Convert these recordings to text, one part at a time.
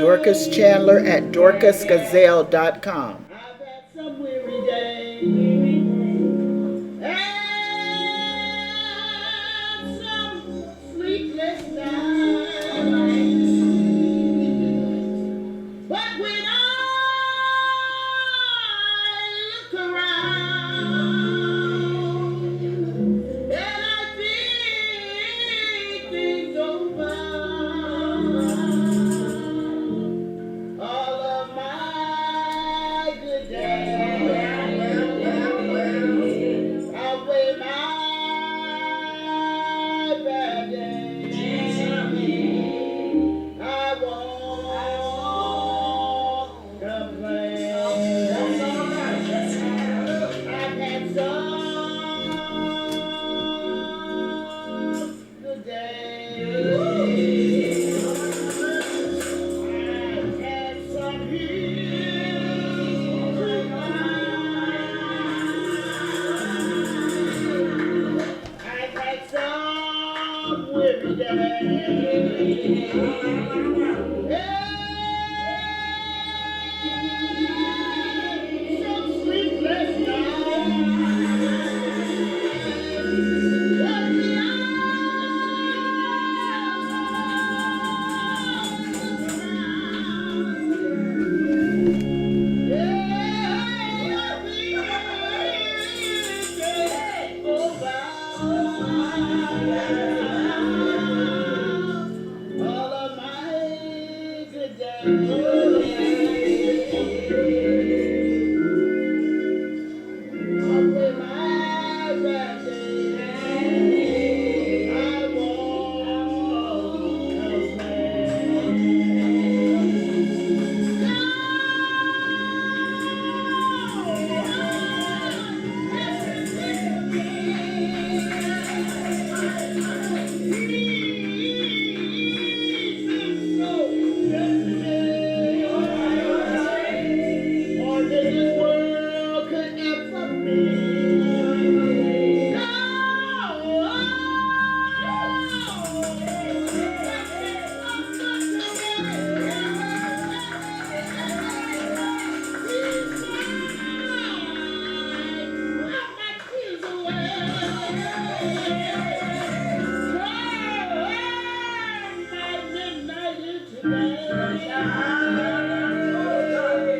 Dorcas Chandler at dorcasgazelle.com. I've had some weary days and some sleepless nights. But when I look around and I think things over, all of my good days outweigh my bad days. I won't complain. I've had some good days. I've had some hills to climb. I've had some weary days. Some sleepless all of my good with my bad days, I won't more than this world could ever be.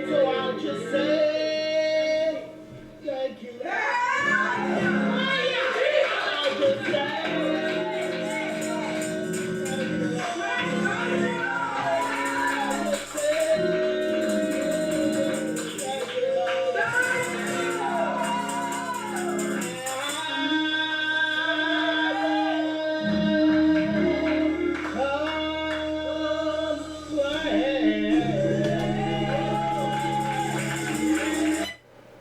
So I'll just say thank you. I'll just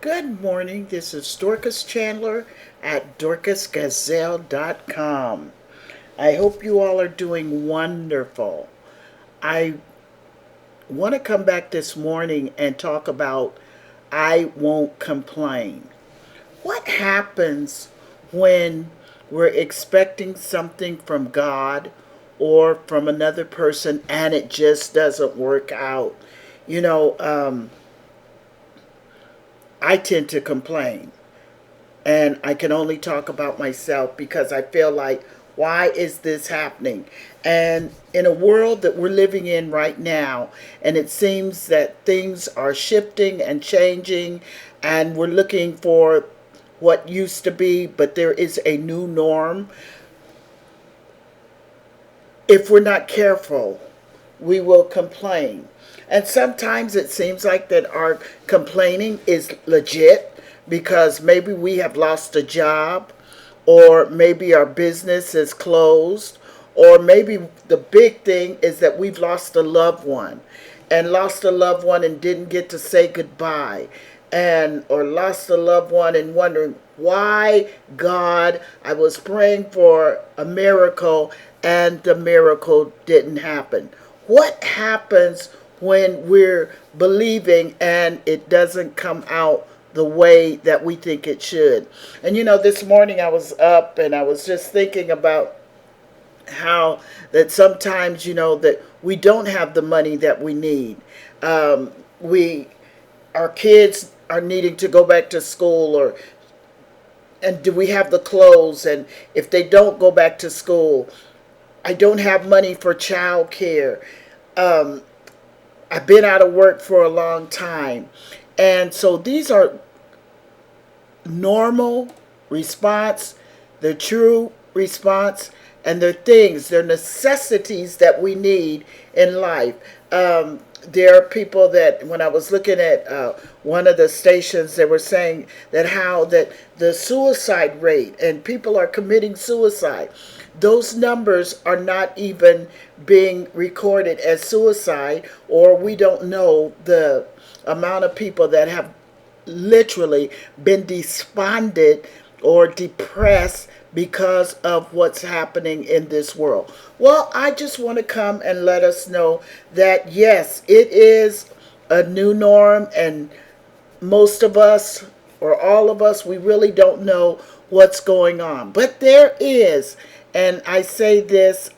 Good morning. This is Dorcas Chandler at dorcasgazelle.com. I hope you all are doing wonderful. I want to come back this morning and talk about I won't complain. What happens when we're expecting something from God or from another person and it just doesn't work out? You know, I tend to complain. And I can only talk about myself because I feel like, why is this happening? And in a world that we're living in right now, and it seems that things are shifting and changing, and we're looking for what used to be, but there is a new norm. If we're not careful, we will complain. And sometimes it seems like that our complaining is legit because maybe we have lost a job, or maybe our business is closed, or maybe the big thing is that we've lost a loved one and didn't get to say goodbye, and or lost a loved one and wondering, why, God, I was praying for a miracle and the miracle didn't happen. What happens when we're believing and it doesn't come out the way that we think it should? And this morning I was up and I was just thinking about how that sometimes, that we don't have the money that we need. We our kids are needing to go back to school, or and do we have the clothes? And if they don't go back to school, I don't have money for child care. Um, I've been out of work for a long time. And so these are normal response, the true response, and they're things, they're necessities that we need in life. There are people that, when I was looking at one of the stations, they were saying that how that the suicide rate and people are committing suicide, those numbers are not even being recorded as suicide, or we don't know the amount of people that have literally been despondent or depressed because of what's happening in this world. Well, I just want to come and let us know that yes, it is a new norm, and most of us, or all of us, we really don't know what's going on. But there is, and I say this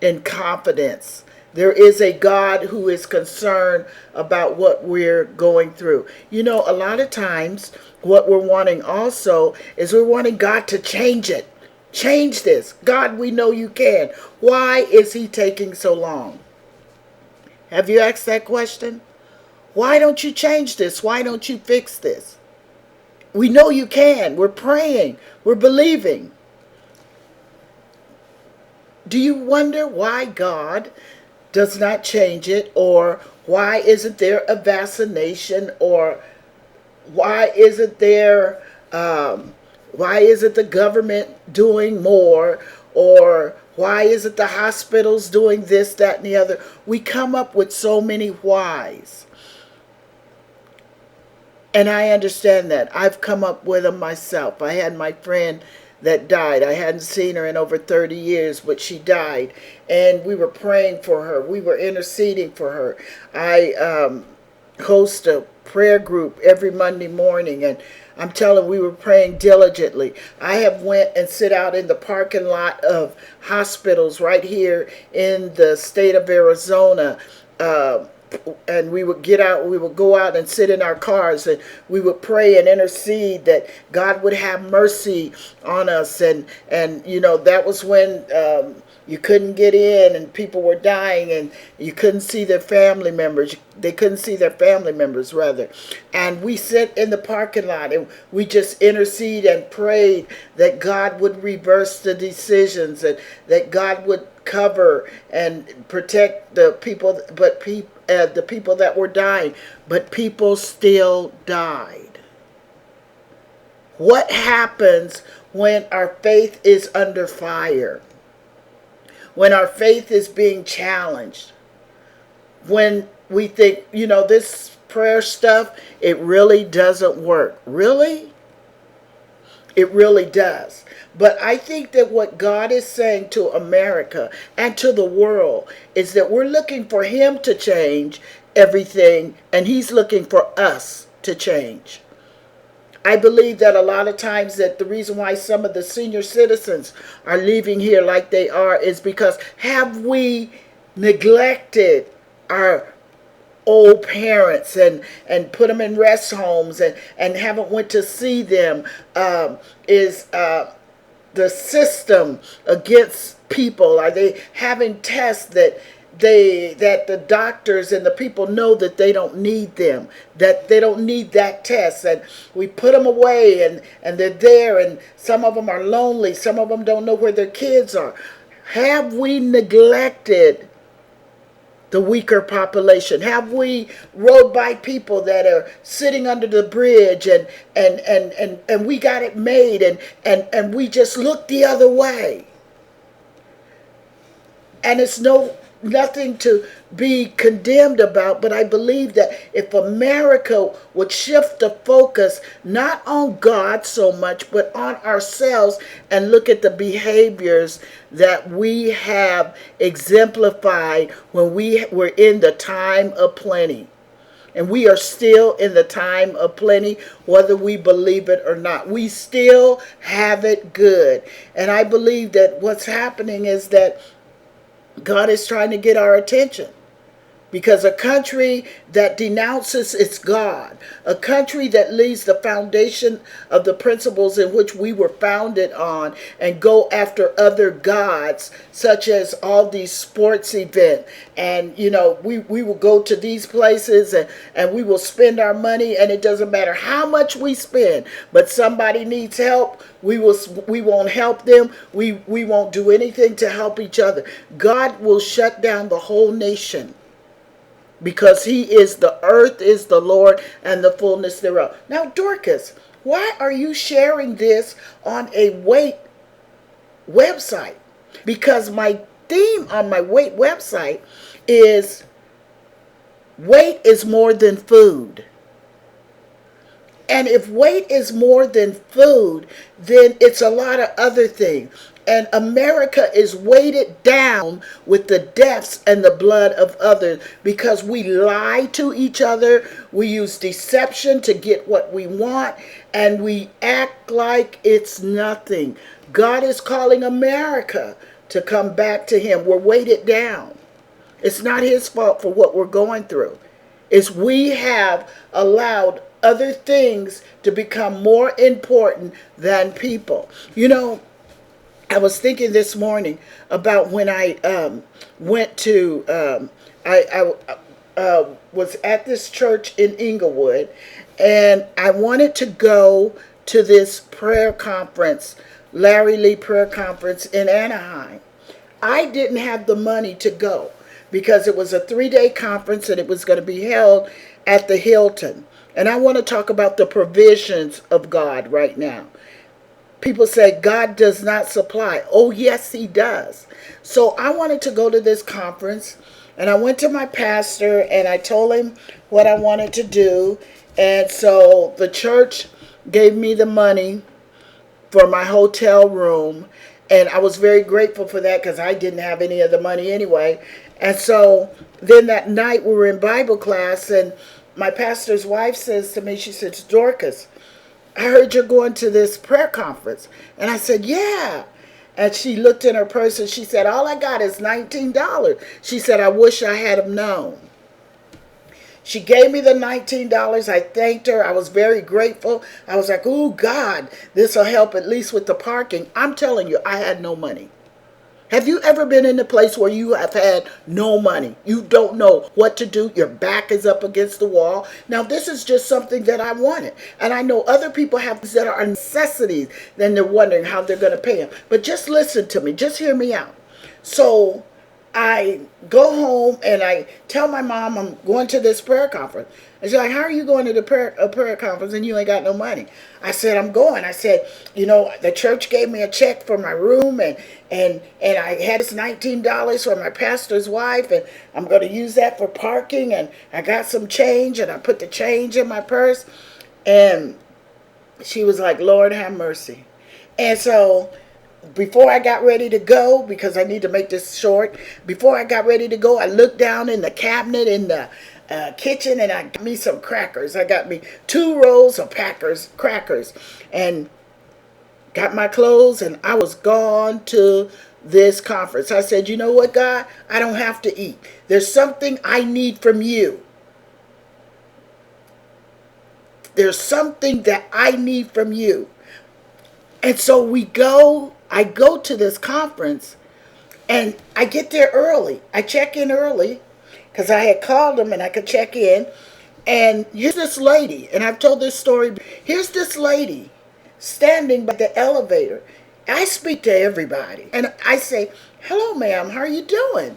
in confidence, there is a God who is concerned about what we're going through. You know, a lot of times what we're wanting also is we're wanting God to change it. Change this. God, we know you can. Why is he taking so long? Have you asked that question? Why don't you change this? Why don't you fix this? We know you can. We're praying. We're believing. Do you wonder why God does not change it, or why isn't there a vaccination, or why isn't there why isn't the government doing more, or why isn't the hospitals doing this, that, and the other? We come up with so many whys, and I understand that. I've come up with them myself. I had my friend that died. I hadn't seen her in over 30 years, but she died. And we were praying for her. We were interceding for her. I host a prayer group every Monday morning, and I'm telling you, we were praying diligently. I have went and sit out in the parking lot of hospitals right here in the state of Arizona, and we would get out, we would go out and sit in our cars, and we would pray and intercede that God would have mercy on us. And you know, that was when you couldn't get in, and people were dying, and you couldn't see their family members. They couldn't see their family members, rather. And we sit in the parking lot, and we just intercede and prayed that God would reverse the decisions, and that God would cover and protect the people, but the people that were dying. But people still died. What happens when our faith is under fire? When our faith is being challenged? When we think, you know, this prayer stuff, it really doesn't work. Really? It really does. But I think that what God is saying to America and to the world is that we're looking for him to change everything, and he's looking for us to change. I believe that a lot of times that the reason why some of the senior citizens are leaving here like they are is because have we neglected our old parents and put them in rest homes and haven't went to see them? Is the system against people? Are they having tests that the doctors and the people know that they don't need them, that they don't need that test, and we put them away, and they're there, and some of them are lonely, some of them don't know where their kids are? Have we neglected the weaker population? Have we rode by people that are sitting under the bridge, and we got it made, and we just look the other way? And it's nothing to be condemned about, but I believe that if America would shift the focus not on God so much, but on ourselves, and look at the behaviors that we have exemplified when we were in the time of plenty. And we are still in the time of plenty, whether we believe it or not. We still have it good. And I believe that what's happening is that God is trying to get our attention. Because a country that denounces its God, a country that leaves the foundation of the principles in which we were founded on and go after other gods, such as all these sports events. And, we will go to these places and we will spend our money, and it doesn't matter how much we spend, but somebody needs help. We won't help them. We won't do anything to help each other. God will shut down the whole nation, because the earth is the Lord and the fullness thereof. Now, Dorcas, why are you sharing this on a weight website? Because my theme on my weight website is weight is more than food. And if weight is more than food, then it's a lot of other things. And America is weighted down with the deaths and the blood of others because we lie to each other. We use deception to get what we want, and we act like it's nothing. God is calling America to come back to Him. We're weighted down. It's not His fault for what we're going through. It's we have allowed other things to become more important than people. I was thinking this morning about when I went to, I was at this church in Inglewood, and I wanted to go to this prayer conference, Larry Lee prayer conference in Anaheim. I didn't have the money to go because it was a 3-day conference and it was going to be held at the Hilton. And I want to talk about the provisions of God right now. People say God does not supply. Oh, yes, He does. So I wanted to go to this conference, and I went to my pastor and I told him what I wanted to do. And so the church gave me the money for my hotel room, and I was very grateful for that because I didn't have any of the money anyway. And so then that night we were in Bible class, and my pastor's wife says to me, she says, Dorcas, I heard you're going to this prayer conference. And I said, yeah. And she looked in her purse and she said, all I got is $19. She said, I wish I had have known. She gave me the $19. I thanked her. I was very grateful. I was like, oh, God, this will help at least with the parking. I'm telling you, I had no money. Have you ever been in a place where you have had no money? You don't know what to do. Your back is up against the wall. Now, this is just something that I wanted. And I know other people have things that are necessities. Then they're wondering how they're going to pay them. But just listen to me. Just hear me out. So I go home and I tell my mom I'm going to this prayer conference. And she's like, how are you going to a prayer conference and you ain't got no money? I said, I'm going. I said, the church gave me a check for my room and I had this $19 for my pastor's wife, and I'm going to use that for parking, and I got some change and I put the change in my purse. And she was like, Lord have mercy. And so before I got ready to go, because I need to make this short, before I got ready to go, I looked down in the cabinet in the kitchen and I got me some crackers. I got me 2 rolls of crackers and got my clothes, and I was gone to this conference. I said, you know what, God? I don't have to eat. There's something I need from you. There's something that I need from you. And so I go to this conference, and I get there early. I check in early because I had called them and I could check in. And here's this lady, and I've told this story. Here's this lady standing by the elevator. I speak to everybody, and I say, hello, ma'am, how are you doing?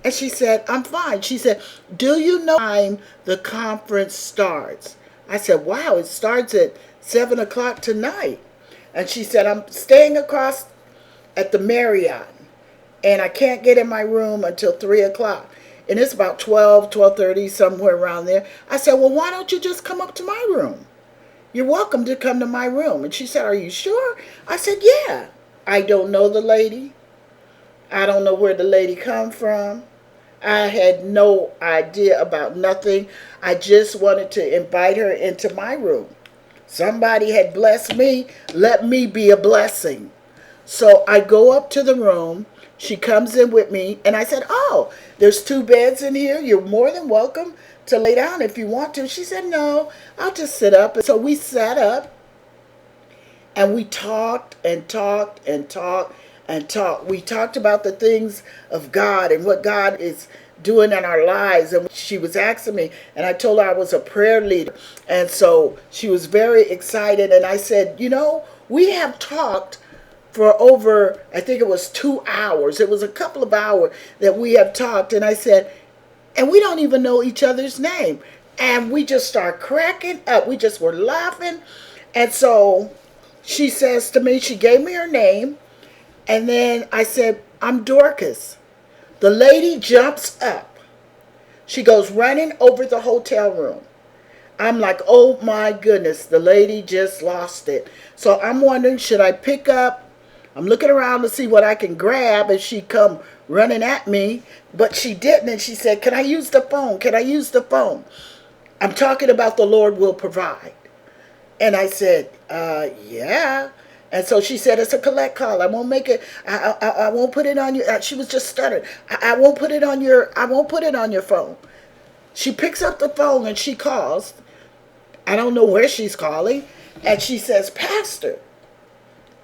And she said, I'm fine. She said, do you know what time the conference starts? I said, wow, it starts at 7 o'clock tonight. And she said, I'm staying across at the Marriott, and I can't get in my room until 3 o'clock. And it's about 12:30, somewhere around there. I said, well, why don't you just come up to my room? You're welcome to come to my room. And she said, are you sure? I said, yeah. I don't know the lady. I don't know where the lady come from. I had no idea about nothing. I just wanted to invite her into my room. Somebody had blessed me. Let me be a blessing. So I go up to the room. She comes in with me, and I said, oh, there's 2 beds in here. You're more than welcome to lay down if you want to. She said, no, I'll just sit up. And so we sat up, and we talked and talked and talked and talked. We talked about the things of God and what God is doing in our lives. And she was asking me, and I told her I was a prayer leader. And so she was very excited. And I said, we have talked for over, I think it was 2 hours. It was a couple of hours that we have talked. And I said, and we don't even know each other's name. And we just start cracking up. We just were laughing. And so she says to me, she gave me her name. And then I said, I'm Dorcas. The lady jumps up. She goes running over the hotel room. I'm like, oh my goodness, the lady just lost it. So I'm wondering, should I pick up? I'm looking around to see what I can grab as she come running at me. But she didn't. And she said, can I use the phone? Can I use the phone? I'm talking about the Lord will provide. And I said, yeah. And so she said, it's a collect call. I won't make it. I won't put it on you. She was just stuttering. I won't put it on your phone. She picks up the phone and she calls. I don't know where she's calling. And she says, Pastor,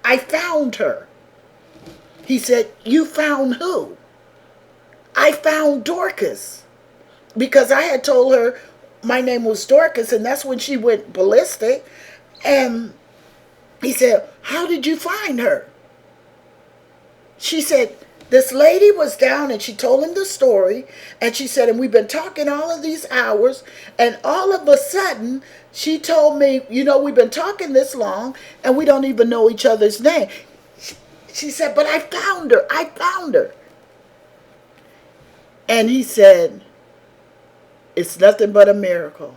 I found her. He said, you found who? I found Dorcas. Because I had told her my name was Dorcas, and that's when she went ballistic. And he said, how did you find her? She said, this lady was down, and she told him the story. And she said, and we've been talking all of these hours. And all of a sudden, she told me, we've been talking this long, and we don't even know each other's name. She said, but I found her. I found her. And he said, it's nothing but a miracle.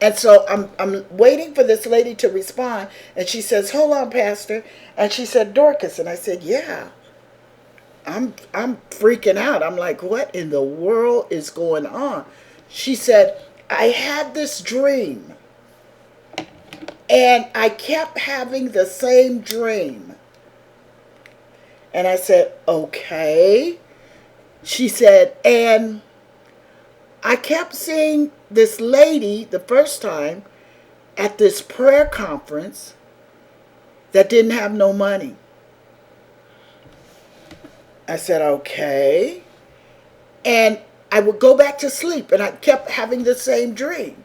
And so I'm waiting for this lady to respond. And she says, hold on, Pastor. And she said, Dorcas. And I said, yeah. I'm freaking out. I'm like, what in the world is going on? She said, I had this dream. And I kept having the same dream. And I said, okay. She said, and I kept seeing this lady the first time at this prayer conference that didn't have no money. I said, okay. And I would go back to sleep, and I kept having the same dream.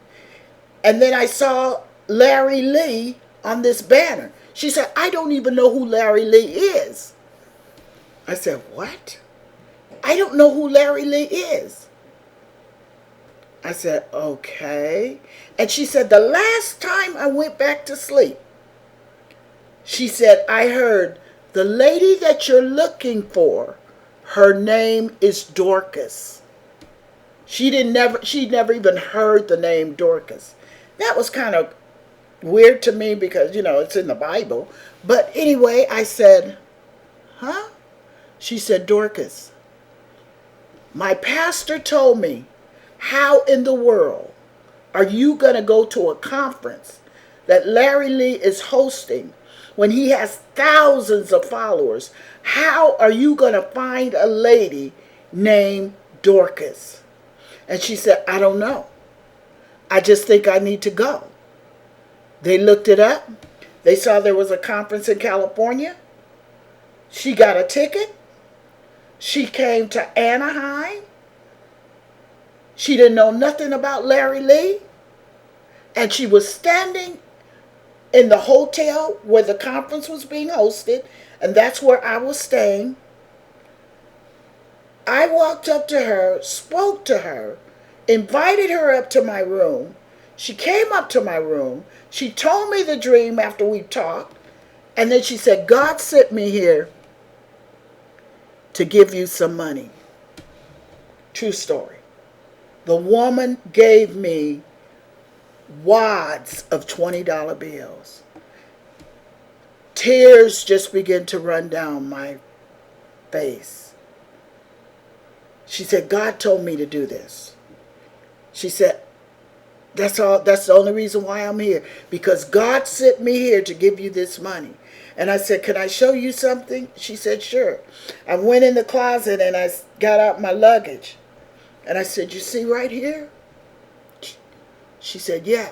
And then I saw Larry Lee on this banner. She said, I don't even know who Larry Lee is. I said, what? I don't know who Larry Lee is. I said, okay. And she said, the last time I went back to sleep, she said, I heard, the lady that you're looking for, her name is Dorcas. She'd never even heard the name Dorcas. That was kind of weird to me because, it's in the Bible. But anyway, I said, huh? She said, Dorcas, my pastor told me, how in the world are you going to go to a conference that Larry Lee is hosting when he has thousands of followers? How are you going to find a lady named Dorcas? And she said, I don't know. I just think I need to go. They looked it up. They saw there was a conference in California. She got a ticket. She came to Anaheim. She didn't know nothing about Larry Lee. And she was standing in the hotel where the conference was being hosted. And that's where I was staying. I walked up to her, spoke to her, invited her up to my room. She came up to my room. She told me the dream after we talked. And then she said, God sent me here to give you some money. True story. The woman gave me wads of $20 bills. Tears just began to run down my face. She said, God told me to do this. She said, that's the only reason why I'm here. Because God sent me here to give you this money. And I said, can I show you something? She said, sure. I went in the closet and I got out my luggage. And I said, you see right here? She said, yeah.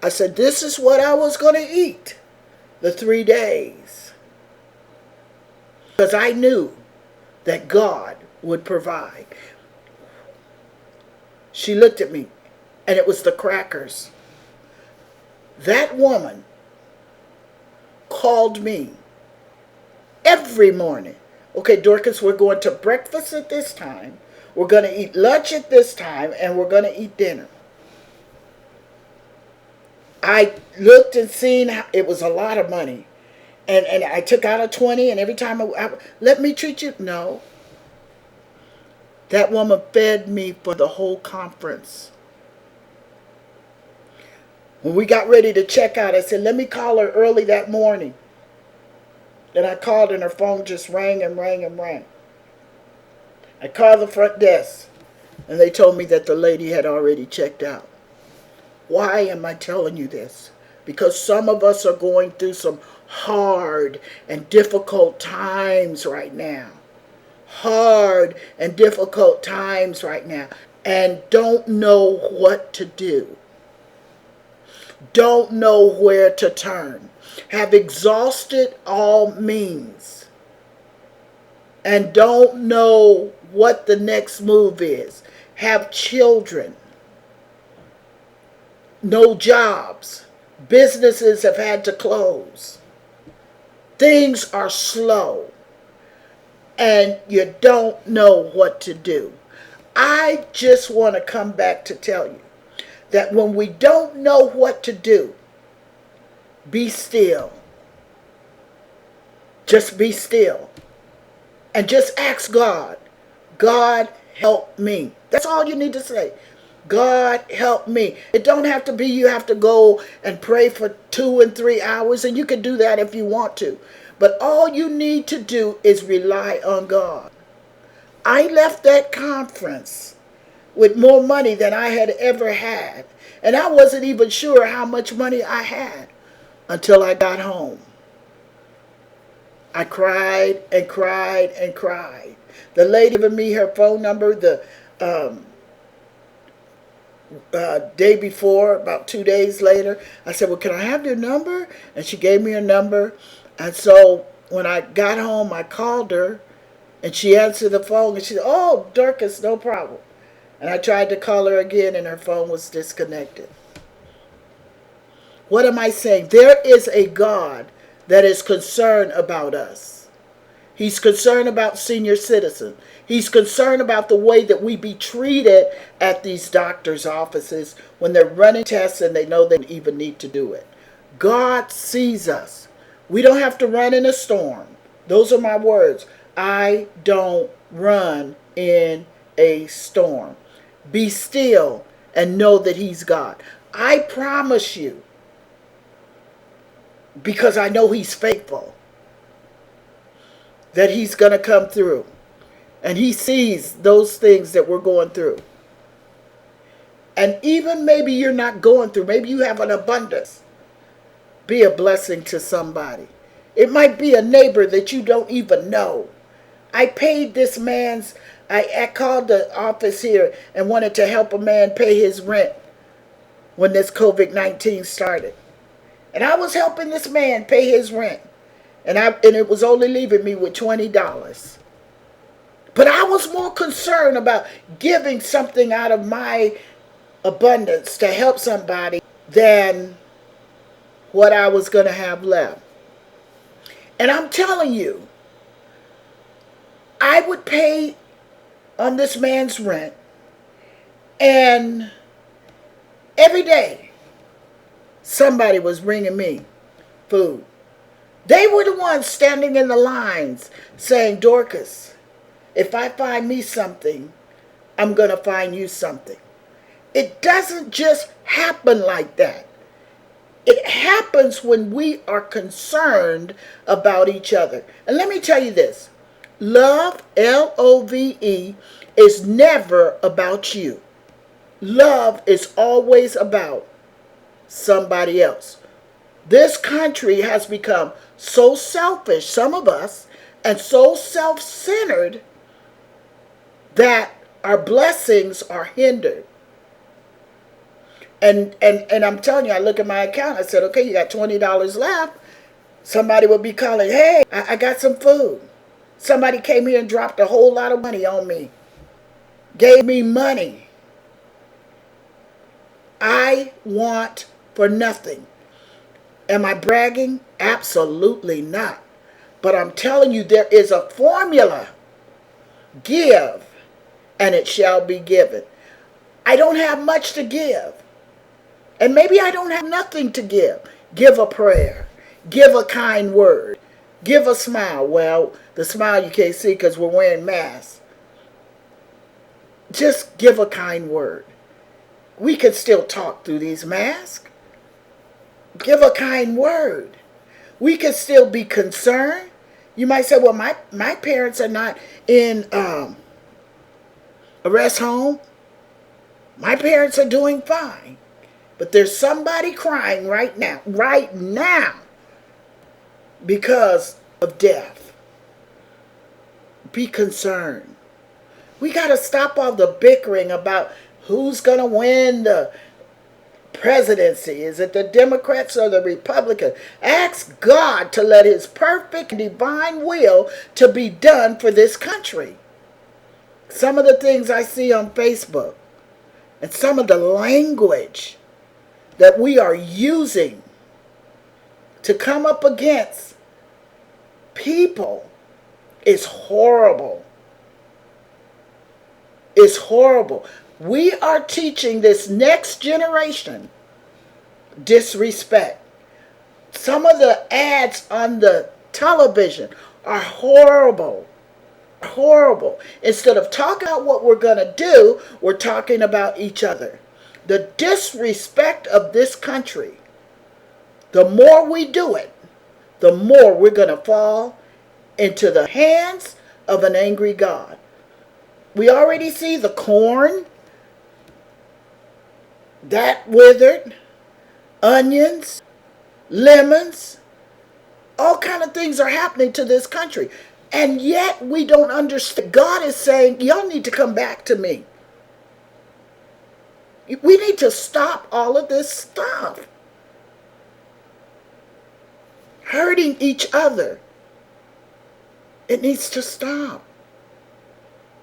I said, this is what I was going to eat the 3 days. Because I knew that God would provide. She looked at me, and it was the crackers. That woman called me every morning. Okay, Dorcas, we're going to breakfast at this time. We're going to eat lunch at this time, and we're going to eat dinner. I looked and seen how it was a lot of money. And I took out a 20, and every time let me treat you. No. That woman fed me for the whole conference. When we got ready to check out, I said, let me call her early that morning. Then I called and her phone just rang and rang and rang. I called the front desk, and they told me that the lady had already checked out. Why am I telling you this? Because some of us are going through some hard and difficult times right now. Hard and difficult times right now. And don't know what to do. Don't know where to turn. Have exhausted all means. And don't know what the next move is. Have children. No jobs. Businesses have had to close. Things are slow. And you don't know what to do. I just want to come back to tell you that when we don't know what to do, be still. Just be still. And just ask God, God, help me. That's all you need to say. God, help me. It don't have to be you have to go and pray for 2 and 3 hours, and you can do that if you want to. But all you need to do is rely on God. I left that conference with more money than I had ever had. And I wasn't even sure how much money I had until I got home. I cried and cried and cried. The lady gave me her phone number the day before, about 2 days later. I said, well, can I have your number? And she gave me her number. And so when I got home, I called her, and she answered the phone, and she said, oh, Dorcas, no problem. And I tried to call her again, and her phone was disconnected. What am I saying? There is a God that is concerned about us. He's concerned about senior citizens. He's concerned about the way that we be treated at these doctors' offices when they're running tests and they know they don't even need to do it. God sees us. We don't have to run in a storm. Those are my words. I don't run in a storm. Be still and know that He's God. I promise you, because I know He's faithful, that He's going to come through. And He sees those things that we're going through. And even maybe you're not going through, maybe you have an abundance. Be a blessing to somebody. It might be a neighbor that you don't even know. I paid this man's, I called the office here and wanted to help a man pay his rent when this COVID-19 started. And I was helping this man pay his rent. And it was only leaving me with $20. But I was more concerned about giving something out of my abundance to help somebody than what I was going to have left. And I'm telling you, I would pay on this man's rent, and every day somebody was bringing me food. They were the ones standing in the lines saying, Dorcas, if I find me something, I'm going to find you something. It doesn't just happen like that. It happens when we are concerned about each other. And let me tell you this. Love, L-O-V-E, is never about you. Love is always about somebody else. This country has become so selfish, some of us, and so self-centered that our blessings are hindered. And I'm telling you, I look at my account, I said, okay, you got $20 left. Somebody would be calling, hey, I got some food. Somebody came here and dropped a whole lot of money on me. Gave me money. I want for nothing. Am I bragging? Absolutely not. But I'm telling you, there is a formula. Give, and it shall be given. I don't have much to give. And maybe I don't have nothing to give. Give a prayer. Give a kind word. Give a smile. Well, the smile you can't see because we're wearing masks. Just give a kind word. We can still talk through these masks. Give a kind word. We can still be concerned. You might say, well, my parents are not in a rest home. My parents are doing fine. But there's somebody crying right now, because of death. Be concerned. We got to stop all the bickering about who's going to win the presidency. Is it the Democrats or the Republicans? Ask God to let his perfect divine will to be done for this country. Some of the things I see on Facebook and some of the language that we are using to come up against people is horrible. It's horrible. We are teaching this next generation disrespect. Some of the ads on the television are horrible. Horrible. Instead of talking about what we're going to do, we're talking about each other. The disrespect of this country, the more we do it, the more we're going to fall into the hands of an angry God. We already see the corn that withered, onions, lemons, all kind of things are happening to this country. And yet we don't understand. God is saying, y'all need to come back to me. We need to stop all of this stuff. Hurting each other. It needs to stop.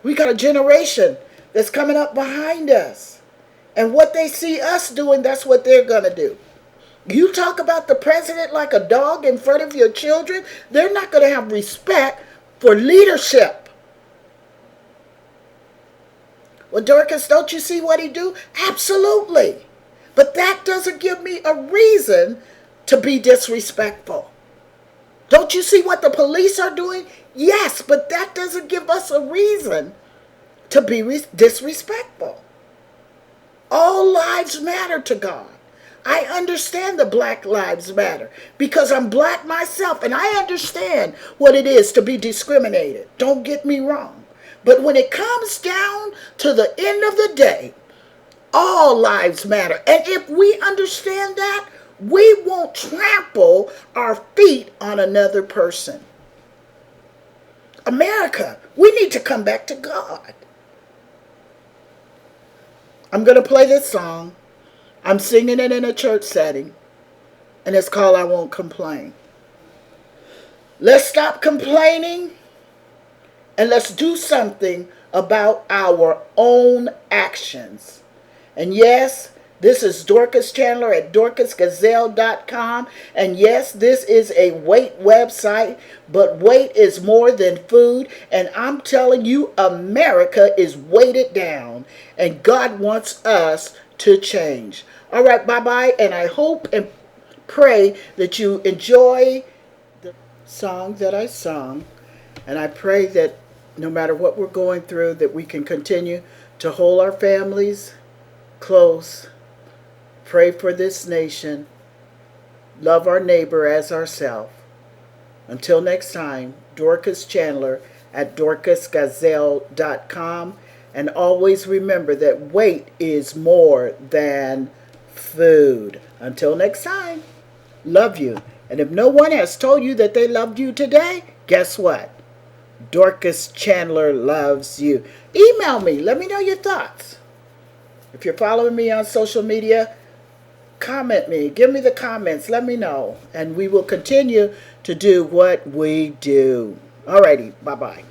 We got a generation that's coming up behind us. And what they see us doing, that's what they're going to do. You talk about the president like a dog in front of your children, they're not going to have respect for leadership. Well, Dorcas, don't you see what he do? Absolutely. But that doesn't give me a reason to be disrespectful. Don't you see what the police are doing? Yes, but that doesn't give us a reason to be disrespectful. All lives matter to God. I understand the Black Lives Matter because I'm black myself and I understand what it is to be discriminated. Don't get me wrong. But when it comes down to the end of the day, all lives matter. And if we understand that, we won't trample our feet on another person. America, we need to come back to God. I'm going to play this song. I'm singing it in a church setting, and it's called I Won't Complain. Let's stop complaining, and let's do something about our own actions. And yes, this is Dorcas Chandler at dorcasgazelle.com. And yes, this is a weight website, but weight is more than food. And I'm telling you, America is weighted down, and God wants us to change. All right, bye-bye, and I hope and pray that you enjoy the song that I sung, and I pray that no matter what we're going through, that we can continue to hold our families close, pray for this nation, love our neighbor as ourselves. Until next time, Dorcas Chandler at dorcasgazelle.com. And always remember that weight is more than food. Until next time. love you. And if no one has told you that they loved you today, guess what? Dorcas Chandler loves you. Email me. Let me know your thoughts. If you're following me on social media, comment me. Give me the comments. Let me know. And we will continue to do what we do. Alrighty. Bye-bye.